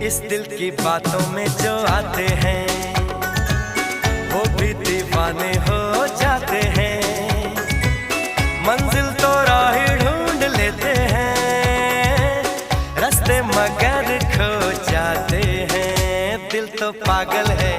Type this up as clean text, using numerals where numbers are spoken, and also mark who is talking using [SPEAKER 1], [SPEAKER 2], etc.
[SPEAKER 1] इस दिल की बातों में जो आते हैं वो भी दीवाने हो जाते हैं। मंजिल तो राह ढूंढ लेते हैं, रास्ते मगर खो जाते हैं। दिल तो पागल है